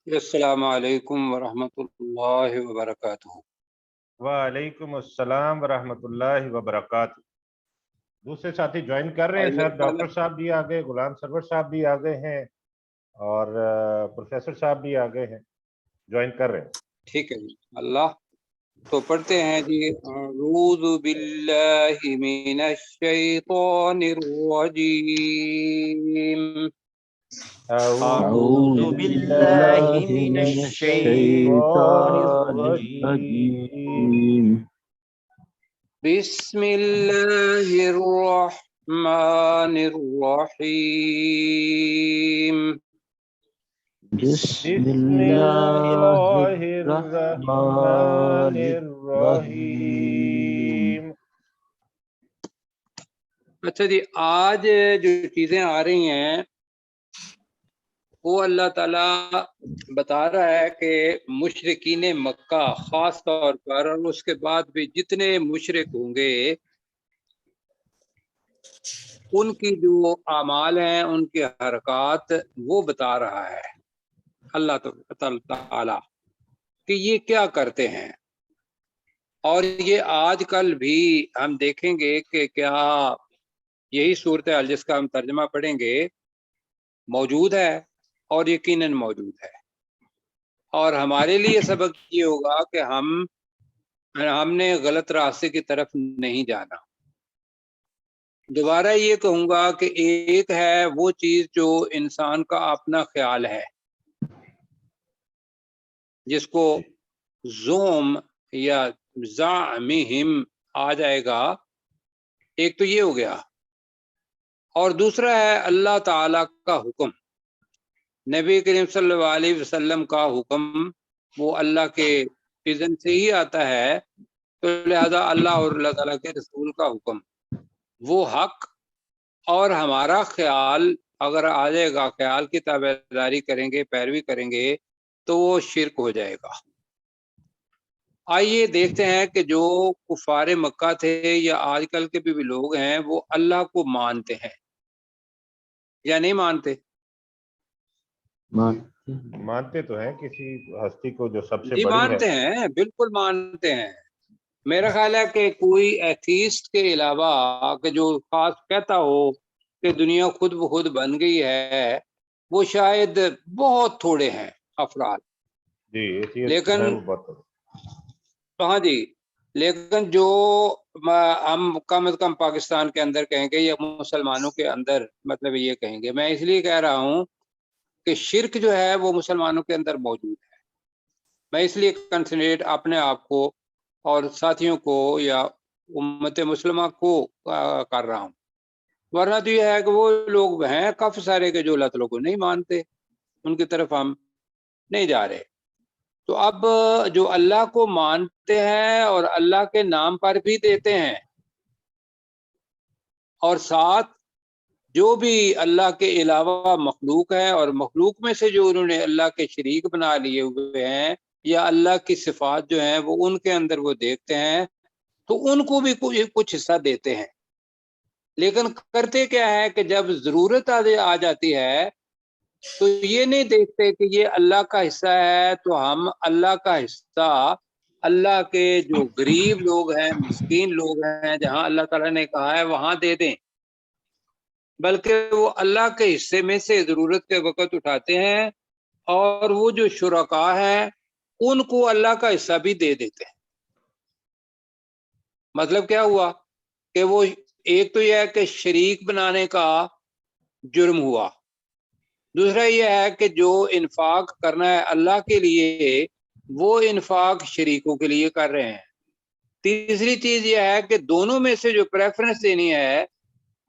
السلام علیکم ورحمۃ اللہ وبرکاتہ۔ وعلیکم السلام ورحمۃ اللہ وبرکاتہ۔ دوسرے ساتھی جوائن کر رہے ہیں اللہ سر، تعالیٰ ڈاکٹر صاحب بھی آگئے، غلام سرور صاحب بھی آگئے ہیں، اور پروفیسر صاحب بھی آگئے ہیں، جوائن کر رہے ہیں۔ ٹھیک ہے جی، اللہ تو پڑھتے ہیں جی۔ اعوذ باللہ من الشیطان الرجیم۔ أعوذ بالله من الشيطان الرجيم بسم اللہ الرحمن الرحیم۔ بسم بسم الله الرحمن الرحمن الرحیم۔ اچھا جی، آج جو چیزیں آ رہی ہیں وہ اللہ تعالیٰ بتا رہا ہے کہ مشرکین مکہ خاص طور پر، اور اس کے بعد بھی جتنے مشرک ہوں گے ان کی جو اعمال ہیں، ان کے حرکات، وہ بتا رہا ہے اللہ تعالیٰ کہ یہ کیا کرتے ہیں۔ اور یہ آج کل بھی ہم دیکھیں گے کہ کیا یہی صورتحال جس کا ہم ترجمہ پڑھیں گے موجود ہے، اور یقیناً موجود ہے۔ اور ہمارے لیے سبق یہ ہوگا کہ ہم نے غلط راستے کی طرف نہیں جانا۔ دوبارہ یہ کہوں گا کہ ایک ہے وہ چیز جو انسان کا اپنا خیال ہے، جس کو زوم یا زعمہم آ جائے گا، ایک تو یہ ہو گیا، اور دوسرا ہے اللہ تعالی کا حکم، نبی کریم صلی اللہ علیہ وسلم کا حکم، وہ اللہ کے اذن سے ہی آتا ہے، تو لہذا اللہ اور اللہ تعالیٰ کے رسول کا حکم وہ حق، اور ہمارا خیال اگر آ جائے گا، خیال کی تابعداری کریں گے، پیروی کریں گے، تو وہ شرک ہو جائے گا۔ آئیے دیکھتے ہیں کہ جو کفار مکہ تھے یا آج کل کے بھی لوگ ہیں، وہ اللہ کو مانتے ہیں یا نہیں مانتے؟ مانتے تو ہیں کسی ہستی کو جو سب سے جی بڑی ہے۔ مانتے ہیں، بالکل مانتے ہیں۔ میرا خیال ہے کہ کوئی ایتھیسٹ کے علاوہ کہ جو خاص کہتا ہو کہ دنیا خود بخود بن گئی ہے، وہ شاید بہت تھوڑے ہیں افراد۔ جی لیکن ہے وہ بہت۔ ہاں جی، لیکن جو ہم کم از کم پاکستان کے اندر کہیں گے یا مسلمانوں کے اندر، مطلب یہ کہیں گے، میں اس لیے کہہ رہا ہوں کہ شرک جو ہے وہ مسلمانوں کے اندر موجود ہے۔ میں اس لیے کنسنٹریٹ اپنے آپ کو اور ساتھیوں کو یا امت مسلمہ کو کر رہا ہوں، ورنہ تو یہ ہے کہ وہ لوگ ہیں کافی سارے کے جو اللہ تعالیٰ کو نہیں مانتے، ان کی طرف ہم نہیں جا رہے۔ تو اب جو اللہ کو مانتے ہیں اور اللہ کے نام پر بھی دیتے ہیں، اور ساتھ جو بھی اللہ کے علاوہ مخلوق ہے اور مخلوق میں سے جو انہوں نے اللہ کے شریک بنا لیے ہوئے ہیں یا اللہ کی صفات جو ہیں وہ ان کے اندر وہ دیکھتے ہیں، تو ان کو بھی کچھ حصہ دیتے ہیں۔ لیکن کرتے کیا ہے کہ جب ضرورت آ جاتی ہے تو یہ نہیں دیکھتے کہ یہ اللہ کا حصہ ہے تو ہم اللہ کا حصہ اللہ کے جو غریب لوگ ہیں، مسکین لوگ ہیں، جہاں اللہ تعالیٰ نے کہا ہے وہاں دے دیں، بلکہ وہ اللہ کے حصے میں سے ضرورت کے وقت اٹھاتے ہیں، اور وہ جو شرکاء ہیں ان کو اللہ کا حصہ بھی دے دیتے ہیں۔ مطلب کیا ہوا کہ وہ ایک تو یہ ہے کہ شریک بنانے کا جرم ہوا، دوسرا یہ ہے کہ جو انفاق کرنا ہے اللہ کے لیے وہ انفاق شریکوں کے لیے کر رہے ہیں، تیسری چیز یہ ہے کہ دونوں میں سے جو پریفرنس دینی ہے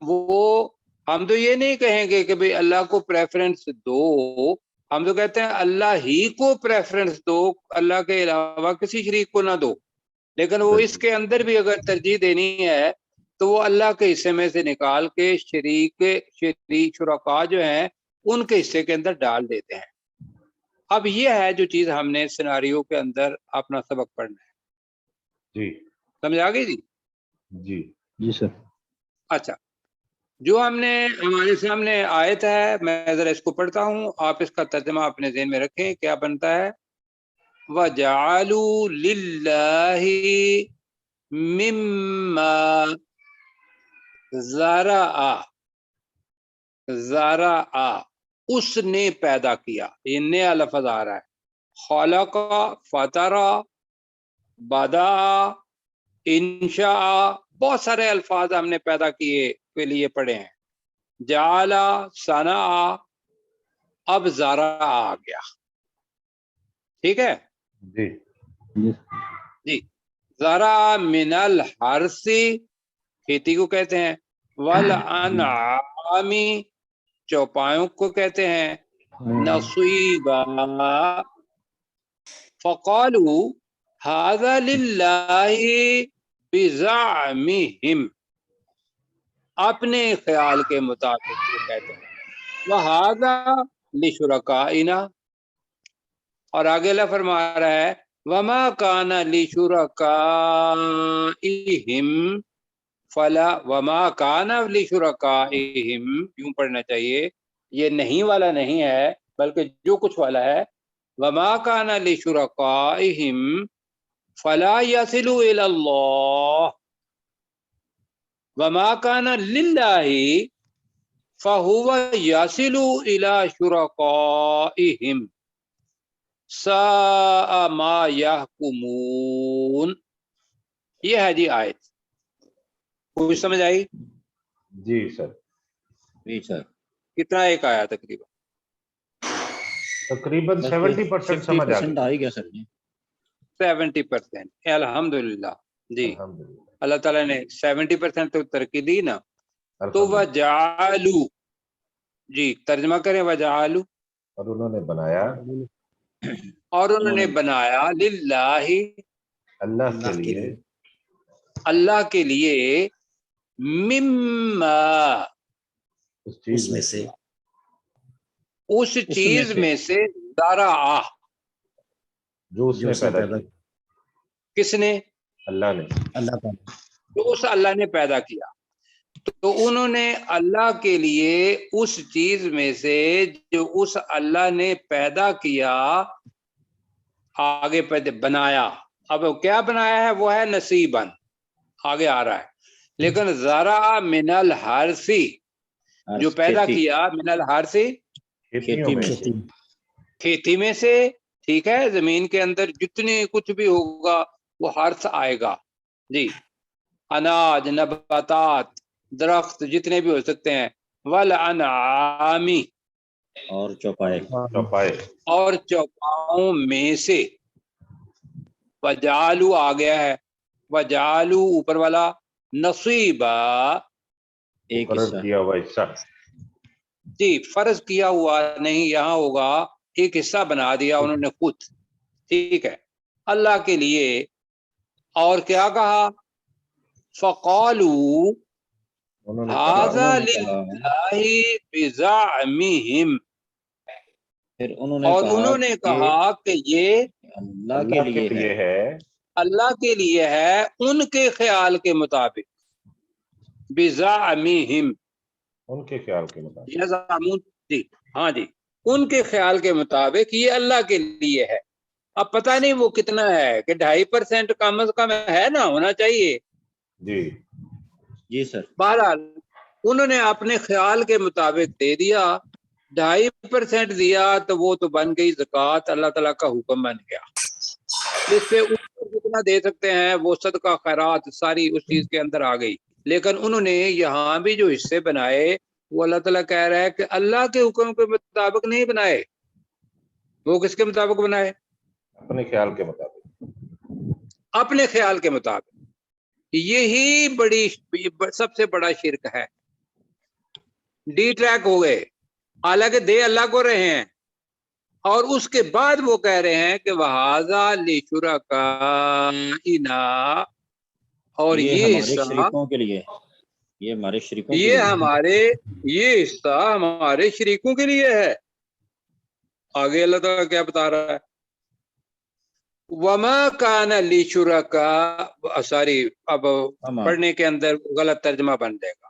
وہ ہم تو یہ نہیں کہیں گے کہ بھئی اللہ کو پریفرنس دو، ہم تو کہتے ہیں اللہ ہی کو پریفرنس دو، اللہ کے علاوہ کسی شریک کو نہ دو، لیکن وہ اس کے اندر بھی اگر ترجیح دینی ہے تو وہ اللہ کے حصے میں سے نکال کے شرکاء جو ہیں ان کے حصے کے اندر ڈال دیتے ہیں۔ اب یہ ہے جو چیز ہم نے سیناریو کے اندر اپنا سبق پڑھنا ہے۔ جی سمجھ آ گئی جی؟ جی جی سر۔ اچھا، جو ہمارے سامنے آیت ہے، میں ذرا اس کو پڑھتا ہوں، آپ اس کا ترجمہ اپنے ذہن میں رکھیں کیا بنتا ہے۔ وَجَعَلُوا لِلَّهِ مِمَّا زَرَعَ اس نے پیدا کیا، یہ نیا لفظ آ رہا ہے، خلق، فطرہ، بدا، انشاء، بہت سارے الفاظ ہم نے پیدا کیے کے لیے پڑھے ہیں۔ جعلا، صنع، اب زرع آ گیا، ٹھیک ہے جی جی۔ زرع من الحرث، کھیتی کو کہتے ہیں، والانعام، چوپایوں کو کہتے ہیں، نصیبا، فقالوا هذا للہ بزعمہم، اپنے خیال کے مطابق وہ کہتے ہیں، وَهَذَا لِشُرَكَائِنَا، اور آگے اللہ فرما رہا ہے وَمَا كَانَ لِشُرَكَائِهِمْ فَلَا وَمَا كَانَ لِشُرَكَائِهِمْ، یوں پڑھنا چاہیے، یہ نہیں والا نہیں ہے بلکہ جو کچھ والا ہے، وَمَا كَانَ لِشُرَكَائِهِمْ فَلَا يَصِلُ إِلَى اللَّهِ وَمَا كَانَ لِلَّهِ فَهُوَ يَصِلُ إِلَى شُرَكَائِهِمْ سَاءَ مَا يَحْكُمُونَ۔ یہ ہے جی آیت، کچھ سمجھ آئی؟ جی سر، جی سر، کتنا ایک آیا تقریباً؟ تقریباً 70% سمجھ آ 50% آ گئی۔ ہی گیا سر جی۔ 70%، الحمدللہ جی، الحمدللہ، اللہ تعالیٰ نے 70% تو ترقی دی نا۔ تو الحمدللہ، وَجَعَلُوا، جی ترجمہ کریں، وَجَعَلُوا، اور انہوں نے بنایا اور انہوں نے بنایا، للہ، اللہ کے اللہ کے لیے، لیے، اللہ کے لیے، مما، اس چیز اس میں سے، اس چیز میں سے، زرع، جو اس جو نے اس نے پیدا پیدا کی، کس نے؟ اللہ نے، اللہ تعالیٰ، جو اس اللہ نے پیدا کیا، تو انہوں نے اللہ کے لیے اس چیز میں سے جو اس اللہ نے پیدا کیا، آگے بنایا، اب کیا بنایا ہے، وہ ہے نصیباً، آگے آ رہا ہے، لیکن زرع من الحرث، جو پیدا کھیتی، کیا، من الحرث، کھیتیوں میں سے، کھیتی میں سے، ٹھیک ہے، زمین کے اندر جتنے کچھ بھی ہوگا وہ حرث آئے گا جی، اناج، نباتات، درخت جتنے بھی ہو سکتے ہیں، والانعام، اور چوپائے، چوپائے، اور چوپاؤں میں سے، وجعلوا آ گیا ہے، وجعلوا اوپر والا، نصیبا، ایک فرض حصہ، کیا ہوا حصہ، جی فرض کیا ہوا نہیں، یہاں ہوگا ایک حصہ بنا دیا انہوں نے خود، ٹھیک ہے، اللہ کے لیے۔ اور کیا کہا، فقالوا انہوں نے کہا، هذا انہوں نے کہا، للہ بزعمہم، پھر انہوں نے اور کہا انہوں نے کہا کہ یہ اللہ کے اللہ کے لیے لیے ہے، ہے، اللہ کے لیے ہے، ان کے خیال کے مطابق، بزعمہم، ان کے خیال کے مطابق، یزعمون، جی ہاں جی، ان کے خیال کے مطابق یہ اللہ کے لیے ہے۔ اب پتہ نہیں وہ کتنا ہے، کہ 2.5% کم از کم ہے نا، ہونا چاہیے۔ جی جی سر، بہرحال انہوں نے اپنے خیال کے مطابق دے دیا، 2.5% دیا تو وہ تو بن گئی زکوٰۃ، اللہ تعالیٰ کا حکم بن گیا۔ اس سے اوپر جتنا دے سکتے ہیں وہ صدقہ خیرات ساری اس چیز کے اندر آ گئی، لیکن انہوں نے یہاں بھی جو حصے بنائے وہ اللہ تعالیٰ کہہ رہا ہے کہ اللہ کے حکم کے مطابق نہیں بنائے، وہ کس کے مطابق بنائے؟ اپنے خیال کے مطابق، اپنے خیال کے مطابق۔ یہی سب سے بڑا شرک ہے، ڈی ٹریک ہو گئے، حالانکہ دے اللہ کو رہے ہیں، اور اس کے بعد وہ کہہ رہے ہیں کہ وَهَذَا لِشُرَكَائِنَا، اور یہ یہ ہمارے حصہ، شریکوں کے لیے، یہ ہمارے شریکوں کے یہ لیے، حصہ ہمارے شریکوں کے لیے ہے۔ آگے اللہ تعالیٰ کیا بتا رہا ہے، وَمَا كَانَ لِشُرَكَا، سوری اب پڑھنے کے اندر غلط ترجمہ بن جائے گا،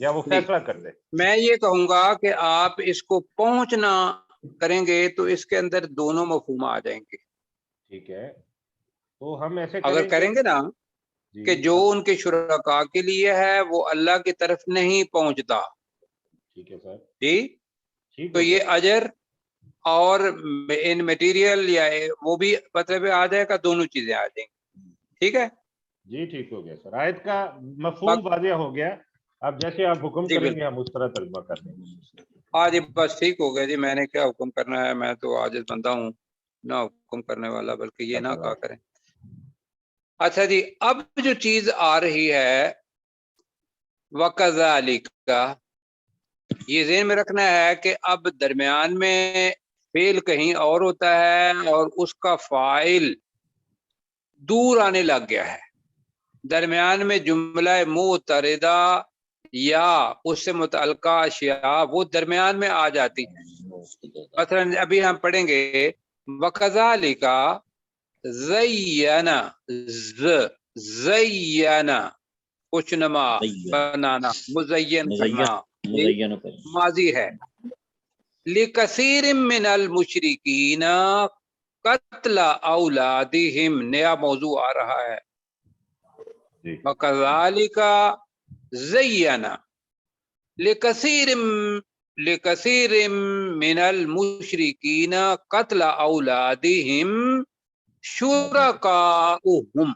یا وہ فیصلہ کر دے؟ میں یہ کہوں گا کہ آپ اس کو پہنچنا کریں گے تو اس کے اندر دونوں مفہوم آ جائیں گے. ٹھیک ہے، تو ہم ایسے اگر کریں گے نا جی کہ جو ان کے شرکاء کے لیے ہے وہ اللہ کی طرف نہیں پہنچتا، ٹھیک ہے سر، جی، ٹھیک تو ہو گیا. یہ اجر اور ان میٹیریل یا وہ بھی مطلب آ جائے گا، دونوں چیزیں آ جائیں گی. ٹھیک ہے جی ٹھیک ہو گیا سر، آیت کا مفہوم واضح ہو گیا. اب جیسے آپ حکم جی کریں بالکل. گے ہم اس طرح ترجمہ کر دیں گے. ہاں جی بس ٹھیک ہو گیا جی. میں نے کیا حکم کرنا ہے، میں تو عاجز بندہ ہوں، نہ حکم کرنے والا، بلکہ یہ نہ کہا کریں. اچھا جی، اب جو چیز آ رہی ہے وَكَذَلِكَ، یہ ذہن میں رکھنا ہے کہ اب درمیان میں فعل کہیں اور ہوتا ہے اور اس کا فاعل دور آنے لگ گیا ہے. درمیان میں جملہ معترضہ یا اس سے متعلقہ اشیاء وہ درمیان میں آ جاتی ہیں. مثلا ابھی ہم پڑھیں گے وَكَذَلِكَ زَيَّنَا، زَيَّنَا کچھ نما بنانا، مزین کرنا، مزین کریں. ماضی ہے. لِكَثِيرٍ مِّنَ الْمُشْرِكِينَ قتل اولادہم، نیا موضوع آ رہا ہے. جی وَكَذَلِكَ زَيَّنَا لِكَثِيرٍ مِّنَ الْمُشْرِكِينَ قتل اولادہم شرکاؤہم.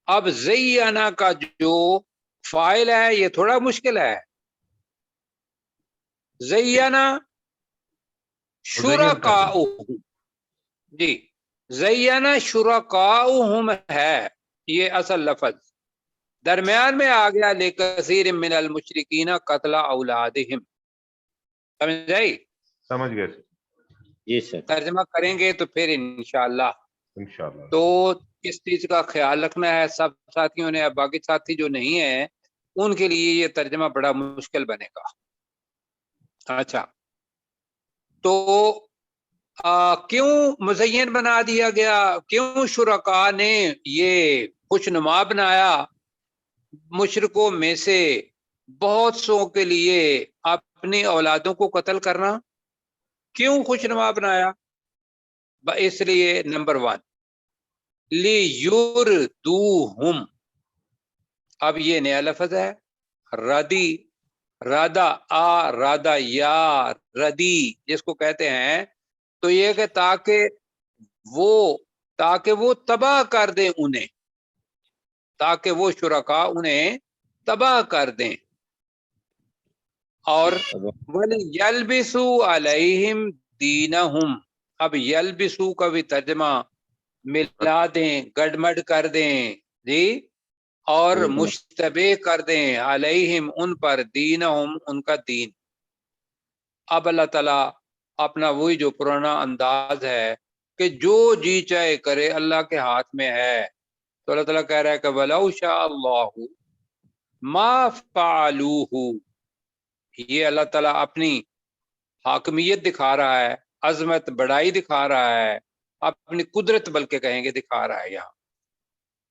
اب زینا کا جو فاعل ہے یہ تھوڑا مشکل ہے. زینا شرکاؤہم، جی زینا شرکاؤہم ہے یہ اصل لفظ، درمیان میں آ گیا لِكَثِيرٍ مِّنَ الْمُشْرِكِينَ قتل اولادہم. سمجھ آئی؟ سمجھ گئے سر، جی سر. ترجمہ کریں گے تو پھر انشاءاللہ. انشاءاللہ. تو اس چیز کا خیال رکھنا ہے سب ساتھیوں نے. اب باقی ساتھی جو نہیں ہیں ان کے لیے یہ ترجمہ بڑا مشکل بنے گا. اچھا، تو کیوں مزین بنا دیا گیا، کیوں شرکاء نے یہ خوش نما بنایا مشرکوں میں سے بہت سو کے لیے اپنی اولادوں کو قتل کرنا؟ کیوں خوش نما بنایا؟ اس لیے نمبر 1 لِيُرْدُوهُمْ. اب یہ نیا لفظ ہے ردی، رادا رادا یا ردی جس کو کہتے ہیں. تو یہ کہ تاکہ وہ تباہ کر دیں انہیں، تاکہ وہ شرکاء انہیں تباہ کر دیں. اور وَلِيَلْبِسُوا عَلَيْهِمْ دِينَهُمْ. اب یلبسو کا بھی ترجمہ ملا دیں، گڑمڑ کر دیں، جی، اور مشتبہ کر دیں علیہم ان پر دینہم ان کا دین. اب اللہ تعالیٰ اپنا وہی جو پرانا انداز ہے کہ جو جی چاہے کرے اللہ کے ہاتھ میں ہے. تو اللہ تعالیٰ کہہ رہا ہے کہ وَلَوْ شَاءَ اللَّهُ مَا فَعَلُوهُ. یہ اللہ تعالیٰ اپنی حاکمیت دکھا رہا ہے، عظمت بڑائی دکھا رہا ہے، اپنی قدرت بلکہ کہیں گے دکھا رہا ہے. یہاں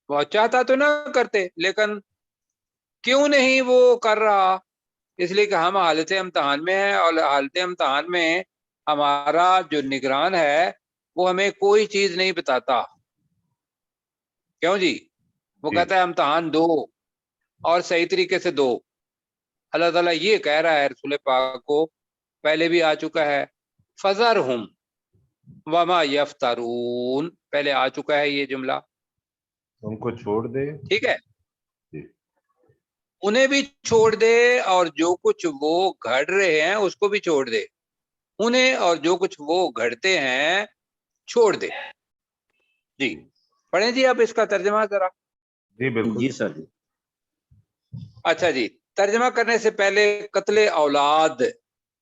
وہ چاہتا تو نہ کرتے، لیکن کیوں نہیں وہ کر رہا؟ اس لیے کہ ہم حالت امتحان میں ہیں، اور حالت امتحان میں ہمارا جو نگران ہے وہ ہمیں کوئی چیز نہیں بتاتا. کیوں جی؟ وہ کہتا ہے امتحان دو اور صحیح طریقے سے دو. اللہ تعالیٰ یہ کہہ رہا ہے رسول پاک کو، پہلے بھی آ چکا ہے فَذَرْهُمْ وَمَا يَفْتَرُونَ، پہلے آ چکا ہے یہ جملہ. ان کو چھوڑ دے، ٹھیک ہے، جی انہیں بھی چھوڑ دے اور جو کچھ وہ گھڑ رہے ہیں اس کو بھی چھوڑ دے. انہیں اور جو کچھ وہ گھڑتے ہیں چھوڑ دے. جی پڑھیں جی اب اس کا ترجمہ ذرا. جی بالکل. جی سر. اچھا جی، ترجمہ کرنے سے پہلے قتل اولاد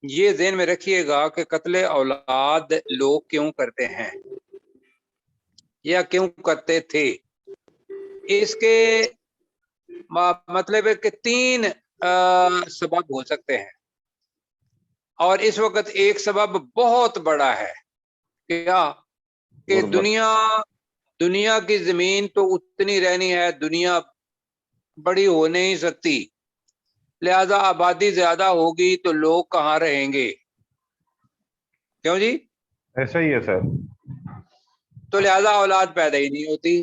یہ ذہن میں رکھیے گا کہ قتل اولاد لوگ کیوں کرتے ہیں یا کیوں کرتے تھے. اس کے مطلب ہے کہ 3 سبب ہو سکتے ہیں، اور اس وقت ایک سبب بہت بڑا ہے. کیا؟ کہ دنیا کی زمین تو اتنی رہنی ہے، دنیا بڑی ہو نہیں سکتی. لہذا آبادی زیادہ ہوگی تو لوگ کہاں رہیں گے؟ کیوں جی؟ ایسا ہی ہے سر. تو لہذا اولاد پیدا ہی نہیں ہوتی.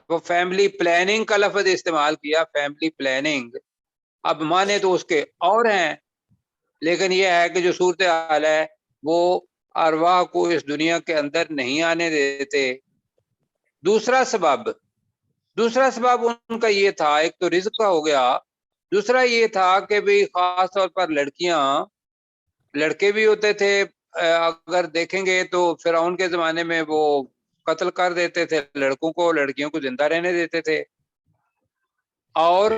وہ فیملی پلاننگ کا لفظ استعمال کیا، فیملی پلاننگ. اب مانے تو اس کے اور ہیں، لیکن یہ ہے کہ جو صورتحال ہے وہ ارواح کو اس دنیا کے اندر نہیں آنے دیتے. دوسرا سبب ان کا یہ تھا، ایک تو رزق کا ہو گیا، دوسرا یہ تھا کہ بھی خاص طور پر لڑکیاں، لڑکے بھی ہوتے تھے. اگر دیکھیں گے تو فرعون کے زمانے میں وہ قتل کر دیتے تھے لڑکوں کو، لڑکیوں کو زندہ رہنے دیتے تھے. اور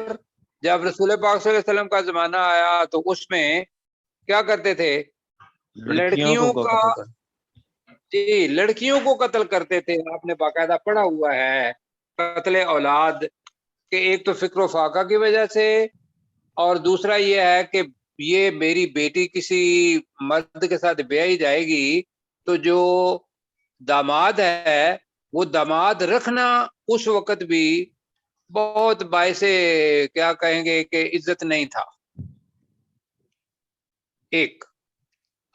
جب رسول پاک صلی اللہ علیہ وسلم کا زمانہ آیا تو اس میں کیا کرتے تھے؟ لڑکیوں کا، جی لڑکیوں کو قتل کرتے تھے. آپ نے باقاعدہ پڑھا ہوا ہے قتل اولاد کہ ایک تو فکر و فاقہ کی وجہ سے، اور دوسرا یہ ہے کہ یہ میری بیٹی کسی مرد کے ساتھ بیاہی جائے گی تو جو داماد ہے وہ داماد رکھنا اس وقت بھی بہت باعث کیا کہیں گے کہ عزت نہیں تھا. ایک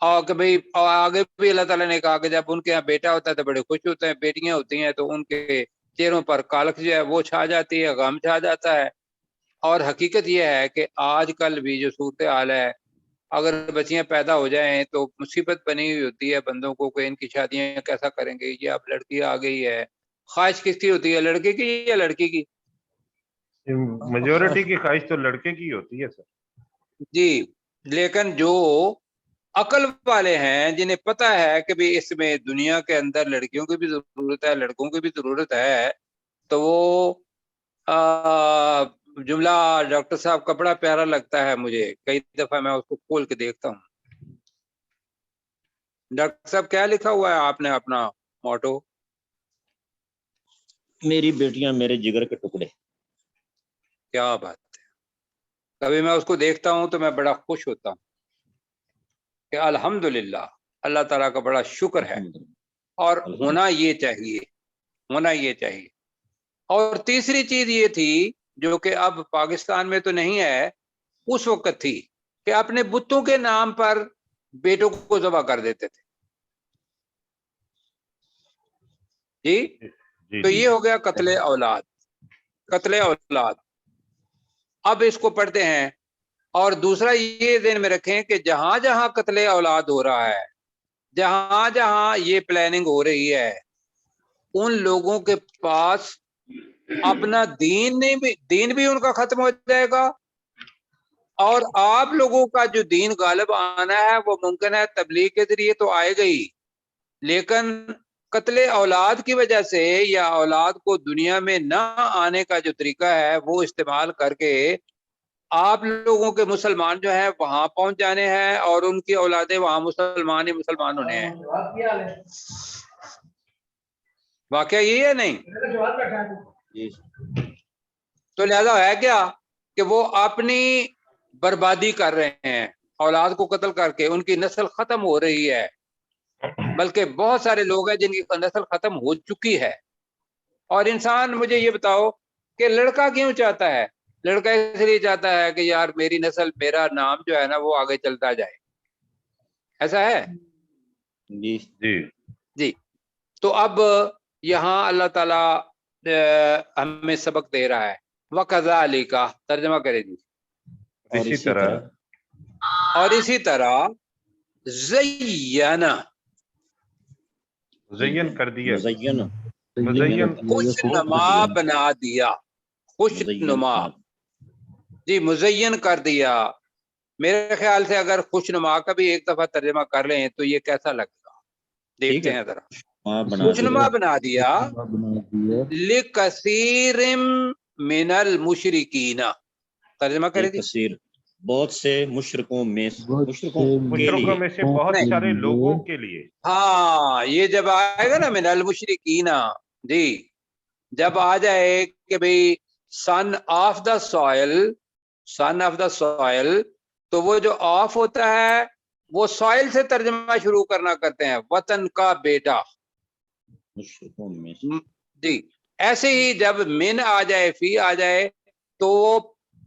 اور کہ بھئی آگے بھی اللہ تعالیٰ نے کہا کہ جب ان کے یہاں بیٹا ہوتا ہے تو بڑے خوش ہوتے ہیں، بیٹیاں ہوتی ہیں تو ان کے چہروں پر کالک جو ہے وہ چھا جاتی ہے، غم چھا جاتا ہے. اور حقیقت یہ ہے کہ آج کل بھی جو صورتحال ہے، اگر بچیاں پیدا ہو جائیں تو مصیبت بنی ہوئی ہوتی ہے بندوں کو کہ ان کی شادیاں کیسا کریں گے. یہ اب لڑکی آ گئی ہے، خواہش کس کی ہوتی ہے، لڑکے کی یا لڑکی کی؟ میجورٹی کی خواہش تو لڑکے کی ہوتی ہے سر. جی، لیکن جو عقل والے ہیں جنہیں پتہ ہے کہ بھی اس میں دنیا کے اندر لڑکیوں کی بھی ضرورت ہے، لڑکوں کی بھی ضرورت ہے، تو وہ جملہ ڈاکٹر صاحب کا بڑا پیارا لگتا ہے مجھے، کئی دفعہ میں اس کو کھول کے دیکھتا ہوں. ڈاکٹر صاحب کیا لکھا ہوا ہے آپ نے اپنا موٹو؟ میری بیٹیاں میرے جگر کے ٹکڑے. کیا بات ہے. کبھی میں اس کو دیکھتا ہوں تو میں بڑا خوش ہوتا ہوں کہ الحمدللہ اللہ تعالیٰ کا بڑا شکر ہے. اور ہونا یہ چاہیے، ہونا یہ چاہیے. اور تیسری چیز یہ تھی جو کہ اب پاکستان میں تو نہیں ہے، اس وقت تھی کہ اپنے بتوں کے نام پر بیٹوں کو ذبح کر دیتے تھے. جی تو یہ ہو گیا قتل اولاد. قتل اولاد اب اس کو پڑھتے ہیں. اور دوسرا یہ ذہن میں رکھیں کہ جہاں جہاں قتل اولاد ہو رہا ہے، جہاں جہاں یہ پلاننگ ہو رہی ہے، ان لوگوں کے پاس اپنا دین بھی ان کا ختم ہو جائے گا، اور آپ لوگوں کا جو دین غالب آنا ہے وہ ممکن ہے تبلیغ کے ذریعے تو آئے گا ہی، لیکن قتل اولاد کی وجہ سے یا اولاد کو دنیا میں نہ آنے کا جو طریقہ ہے وہ استعمال کر کے آپ لوگوں کے مسلمان جو ہیں وہاں پہنچ جانے ہیں اور ان کی اولادیں وہاں مسلمان ہی مسلمان ہونے ہیں. واقعہ یہی ہے نہیں؟ تو لہذا ہے کیا کہ وہ اپنی بربادی کر رہے ہیں، اولاد کو قتل کر کے ان کی نسل ختم ہو رہی ہے. بلکہ بہت سارے لوگ ہیں جن کی نسل ختم ہو چکی ہے. اور انسان مجھے یہ بتاؤ کہ لڑکا کیوں چاہتا ہے؟ لڑکا اس لیے چاہتا ہے کہ یار میری نسل، میرا نام جو ہے نا وہ آگے چلتا جائے. ایسا ہے؟ جی جی جی. تو اب یہاں اللہ تعالیٰ ہمیں سبق دے رہا ہے. وَكَذَلِكَ ترجمہ کرے جی. اور اسی طرح مزین کر دیا، مزین خوش نما بنا دیا. خوش نما، جی مزین کر دیا. میرے خیال سے اگر خوش نما کا بھی ایک دفعہ ترجمہ کر لیں تو یہ کیسا لگے گا، دیکھتے ہیں ذرا. خوش نما بنا دیا لِكَثِيرٍ مِّنَ الْمُشْرِكِينَ. ترجمہ کرے جی. کثیر بہت سے مشرکوں میں مشرکوں میں سے بہت سارے لوگوں کے لیے. ہاں یہ جب آئے گا نا من المشرکین، جی جب آ جائے کہ بھئی son of the soil, son of the soil, تو وہ جو آف ہوتا ہے وہ سوائل سے ترجمہ شروع کرنا کرتے ہیں، وطن کا بیٹا. مشرکوں میں جی ایسے ہی جب من آ جائے، فی آ جائے، تو وہ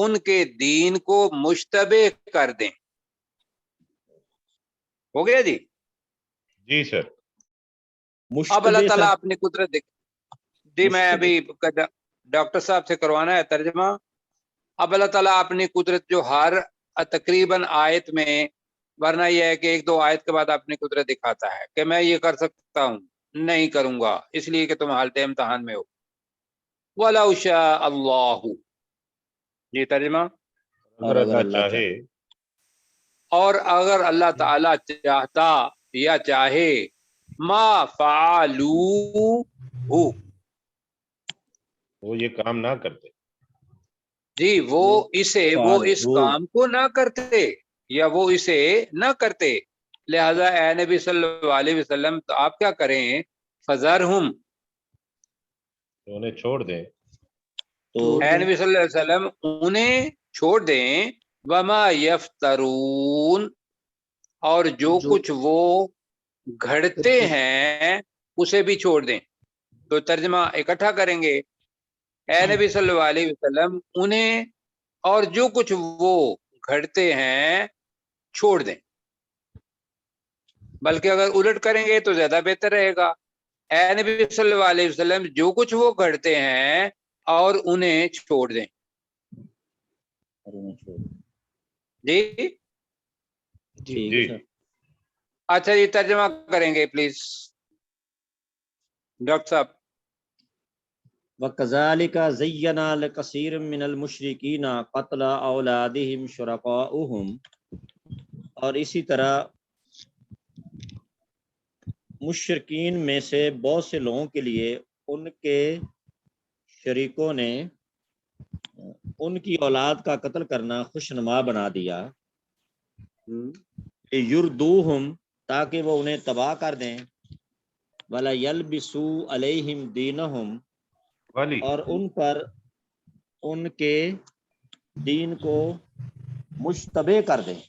ان کے دین کو مشتبہ کر دیں. ہو گیا جی. جی سر. اب اللہ مشتبہ تعالیٰ سر اپنی قدرت جی میں مشتبہ ابھی ڈاکٹر صاحب سے کروانا ہے ترجمہ. اب اللہ تعالیٰ اپنی قدرت جو ہر تقریباً آیت میں، ورنہ یہ ہے کہ ایک دو آیت کے بعد اپنی قدرت دکھاتا ہے کہ میں یہ کر سکتا ہوں، نہیں کروں گا اس لیے کہ تم حالت امتحان میں ہو. وَلَوْ شَاءَ اللَّهُ. جی ترجمہ. اگر اللہ چاہے. اور اگر اللہ تعالیٰ چاہتا یا چاہے، ما فعلوه، وہ یہ کام نہ کرتے. جی وہ اس کام کو نہ کرتے یا وہ اسے نہ کرتے. لہذا اے نبی صلی اللہ علیہ وسلم تو آپ کیا کریں؟ فذرہم، انہیں چھوڑ دیں. تو اے نبی صلی اللہ علیہ وسلم انہیں چھوڑ دیں. وما یفترون، اور جو کچھ وہ گھڑتے ہیں اسے بھی چھوڑ دیں. تو ترجمہ اکٹھا کریں گے. اے نبی صلی اللہ علیہ وسلم انہیں اور جو کچھ وہ گھڑتے ہیں چھوڑ دیں. بلکہ اگر الٹ کریں گے تو زیادہ بہتر رہے گا. اے نبی صلی اللہ علیہ وسلم جو کچھ وہ گھڑتے ہیں اور انہیں چھوڑ دیں. جی ٹھیک جی. ہے سر. اچھا جی ترجمہ کریں گے پلیز ڈاکٹر صاحب. وَكَذَلِكَ زَيَّنَا لِكَثِيرٍ مِّنَ الْمُشْرِكِينَ قَتْلَ أَوْلَادِهِمْ شُرَكَاؤُهُمْ، اور اسی طرح مشرکین میں سے بہت سے لوگوں کے لیے ان کے شریکوں نے ان کی اولاد کا قتل کرنا خوشنما بنا دیا. یردوہم، تاکہ وہ انہیں تباہ کر دیں. وَلَا يَلْبِسُوا عَلَيْهِمْ دِينَهُمْ، ولی. اور ان پر ان کے دین کو مشتبہ کر دیں.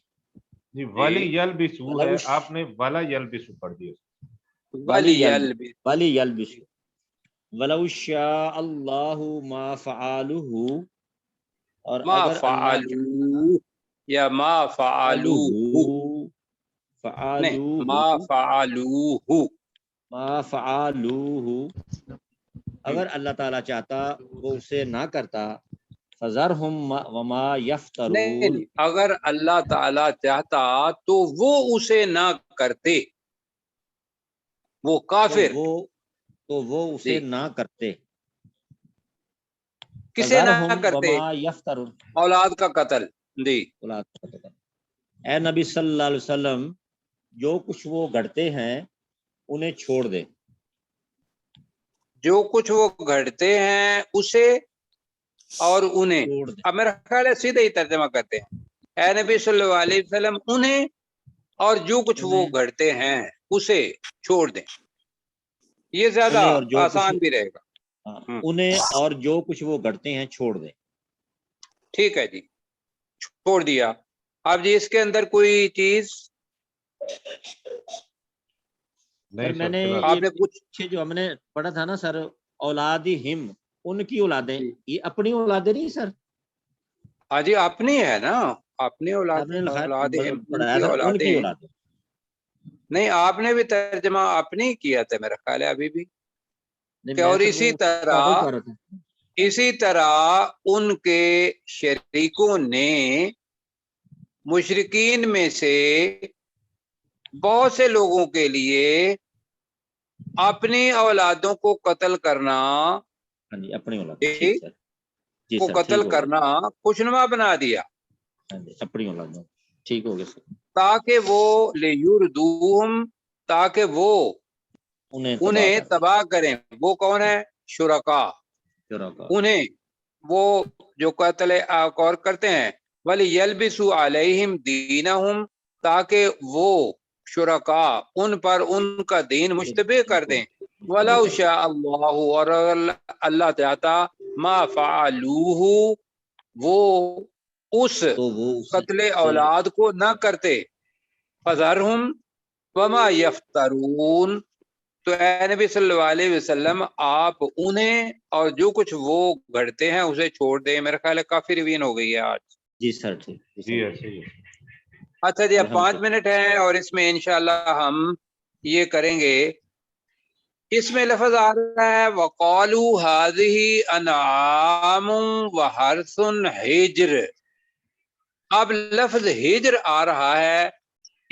جی ولی یلبسو ہے، آپ نے ولا یلبسو پڑھ دیا. ولی یلبسو. وَلَوْ شَاءَ اللَّهُ مَا فَعَلُوهُ، اور ما اگر اللہ فعلوه یا ما فعلوه، نہیں ما فعلوه، اگر اللہ تعالیٰ چاہتا وہ اسے نہ کرتا. فَذَرْهُمْ وَمَا نہیں يَفْتَرُونَ، اگر اللہ تعالی چاہتا تو وہ اسے نہ کرتے. وہ کافر تو وہ اسے جی نہ کرتے. کسے نہ فَذَرْهُمْ کرتے؟ وَمَا يَفْتَرُونَ، اولاد کا قتل. جی اولاد کا قتل. اے نبی صلی اللہ علیہ وسلم جو کچھ وہ گھڑتے ہیں انہیں چھوڑ دے. جو کچھ وہ گھڑتے ہیں اسے اور انہیں. چھوڑ دے. اب میرا خیال ہے سیدھے ہی ترجمہ کرتے ہیں. اے نبی صلی اللہ علیہ وسلم انہیں اور جو کچھ وہ گھڑتے ہیں اسے چھوڑ دیں. یہ زیادہ انہیں اور جو آسان کچھ بھی رہے گا. انہیں اور جو کچھ وہ گھڑتے ہیں چھوڑ دیں. ٹھیک ہے جی چھوڑ دیا. اب جی اس کے اندر کوئی چیز نہیں میں نے آپ نے کچھ پیچھے جو ہم نے پڑھا تھا نا سر، اولادہم، ان کی اولادیں، یہ اپنی اولادیں نہیں سر. ہاں جی اپنی ہے نا، اپنی آپ نے اولادیں ان پڑھایا کی تھا ان کی اولادیں. اولادیں. نہیں آپ نے بھی ترجمہ اپنی کیا تھا میرا خیال ہے ابھی بھی. کہ اور اسی طرح ان کے شریکوں نے مشرکین میں سے بہت سے لوگوں کے لیے اپنی اولادوں کو قتل کرنا اپنی اولاد کو قتل کرنا خوشنما بنا دیا. اپنی اولاد ٹھیک ہو گیا سر. تاکہ وہ لیردوہم، تاکہ وہ انہیں تباہ کریں. وہ کون ہے؟ شرکا. انہیں وہ جو قتل اور کرتے ہیں. ولی یلبسوا علیہم دینہم، تاکہ وہ شرکا ان پر ان کا دین مشتبہ کر دیں. وَلَوْ شَاءَ اللَّهُ، اور اللہ چاہتا، ما فعلوه، وہ اس قتل اولاد کو نہ کرتے. فَذَرْهُمْ وَمَا يَفْتَرُونَ، تو اے نبی صلی اللہ علیہ وسلم آپ انہیں اور جو کچھ وہ گھڑتے ہیں اسے چھوڑ دیں. میرا خیال ہے کافی روین ہو گئی ہے آج. جی سر ٹھیک جی ایسے ہی. اچھا جی اب 5 الحمدللہ. منٹ ہیں اور اس میں انشاءاللہ ہم یہ کریں گے. اس میں لفظ آ رہا ہے وَقَالُوا هَذِهِ أَنْعَامٌ وَحَرْثٌ حِجْرٌ. اب لفظ ہجر آ رہا ہے.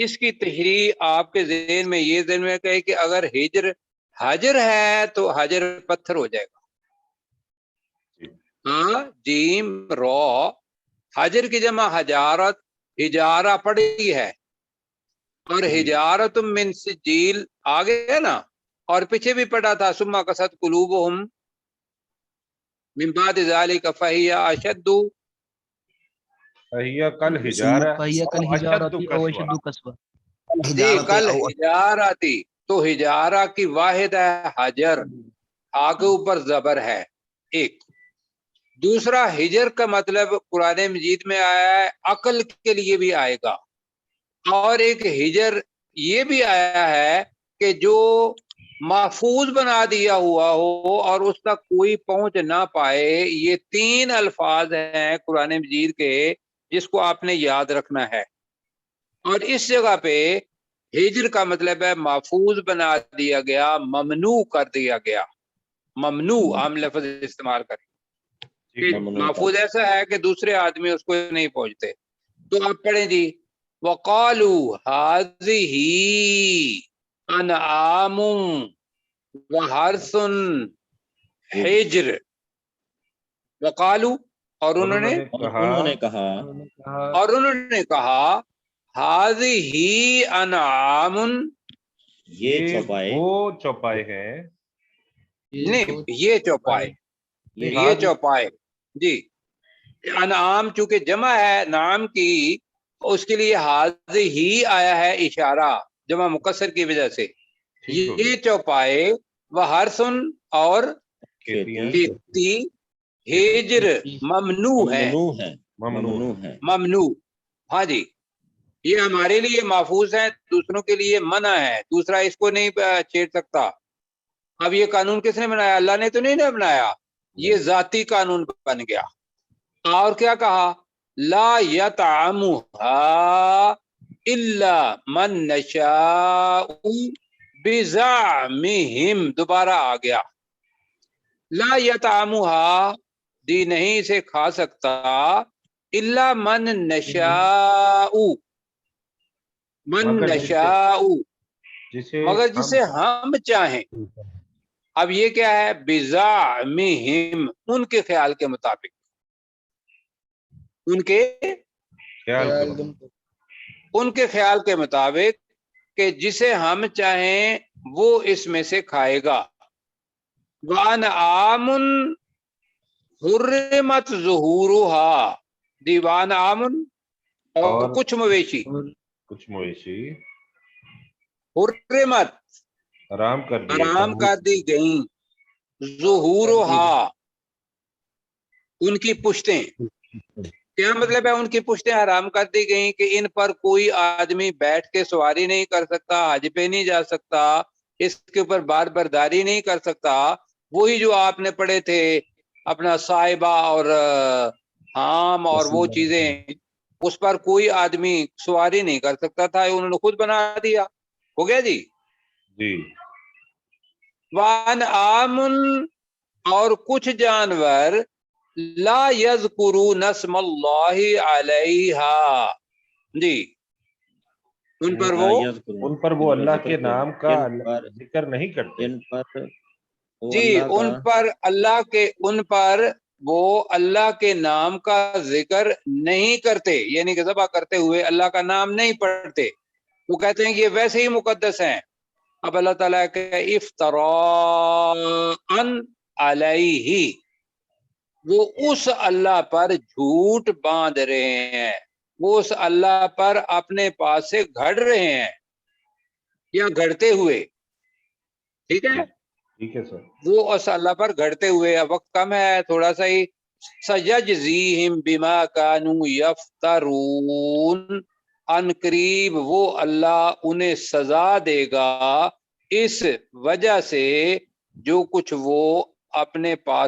اس کی تشریح آپ کے ذہن میں یہ ذہن میں کہے کہ اگر ہجر حجر ہے تو حجر پتھر ہو جائے گا. ہاں جیم رو حجر کی جمع حجارت ہجارہ پڑی ہے اور حجارت من سجیل آگے ہے نا اور پیچھے بھی پڑا تھا ثم قست قلوبہم من بعد ذلک فہی اشد فہیہ کل ہجارہ فہیہ کل او اشد حجارتی او قسوہ. اشد قسوہ. جی کل ہجارتی تو ہجارہ کی واحد ہے حجر آگے اوپر زبر ہے ایک. دوسرا ہجر کا مطلب قرآن مجید میں آیا ہے عقل کے لیے بھی آئے گا اور ایک ہجر یہ بھی آیا ہے کہ جو محفوظ بنا دیا ہوا ہو اور اس تک کوئی پہنچ نہ پائے. یہ 3 الفاظ ہیں قرآن مجید کے جس کو آپ نے یاد رکھنا ہے. اور اس جگہ پہ ہجر کا مطلب ہے محفوظ بنا دیا گیا ممنوع کر دیا گیا. ممنوع عام لفظ استعمال کریں کہ محفوظ ایسا ہے کہ دوسرے آدمی اس کو نہیں پہنچتے. تو آپ پڑھیں جی وَقَالُوا هَذِهِ أَنْعَامٌ وَحَرْثٌ حِجْرٌ. وَقَالُوا اور انہوں نے کہا هَذِهِ أَنْعَامٌ یہ چوپائے وہ چوپائے ہیں. نہیں یہ چوپائے یہ چوپائے جی. انعام چونکہ جمع ہے نام کی اس کے لیے حاضر ہی آیا ہے اشارہ جمع مکسر کی وجہ سے. یہ چوپائے وہ ہرسن اور کھیتی ہجر ممنوع ہے. ممنوع ہاں جی یہ ہمارے لیے محفوظ ہے دوسروں کے لیے منع ہے. دوسرا اس کو نہیں چھیڑ سکتا. اب یہ قانون کس نے بنایا؟ اللہ نے تو نہیں نا بنایا. یہ ذاتی قانون بن گیا. اور کیا کہا لا یطعمها الا من نشاء بزعمهم. دوبارہ آ گیا لا یطعمها دی نہیں اسے کھا سکتا الا من نشاء من نشاء مگر جسے ہم چاہیں. اب یہ کیا ہے بزعمهم ان کے خیال کے مطابق ان کے خیال کے مطابق کہ جسے ہم چاہیں وہ اس میں سے کھائے گا. وَأَنْعَامٌ حُرِّمَتْ ظُهُورُهَا دیوان آمن اور کچھ مویشی حرمت حرام کر دی گئیں ظہورها ان کی پشتیں. کیا مطلب ہے ان کی پشتیں حرام کر دی گئیں کہ ان پر کوئی آدمی بیٹھ کے سواری نہیں کر سکتا حج پہ نہیں جا سکتا اس کے اوپر بار برداری نہیں کر سکتا. وہی جو آپ نے پڑھے تھے اپنا صاحبہ اور حام اور وہ چیزیں اس پر کوئی آدمی سواری نہیں کر سکتا تھا انہوں نے خود بنا دیا. ہو گیا جی. وَأَنْعَامٌ اور کچھ جانور لا یذکرون اسم اللہ علیہا جی ان پر وہ اللہ کے نام کا ذکر نہیں کرتے. جی ان پر وہ اللہ کے نام کا ذکر نہیں کرتے یعنی کہ ذبح کرتے ہوئے اللہ کا نام نہیں پڑھتے. وہ کہتے ہیں کہ یہ ویسے ہی مقدس ہیں. اب اللہ تعالیٰ کہ افتراء علیہ وہ اس اللہ پر جھوٹ باندھ رہے ہیں وہ اس اللہ پر اپنے پاس سے گھڑ رہے ہیں یا گھڑتے ہوئے. ٹھیک ہے سر وہ اس اللہ پر گھڑتے ہوئے. وقت کم ہے تھوڑا سا ہی. سیجزیہم بما کانوا یفترون ان قریب وہ اللہ انہیں سزا دے گا اس وجہ سے جو کچھ وہ اپنے پاس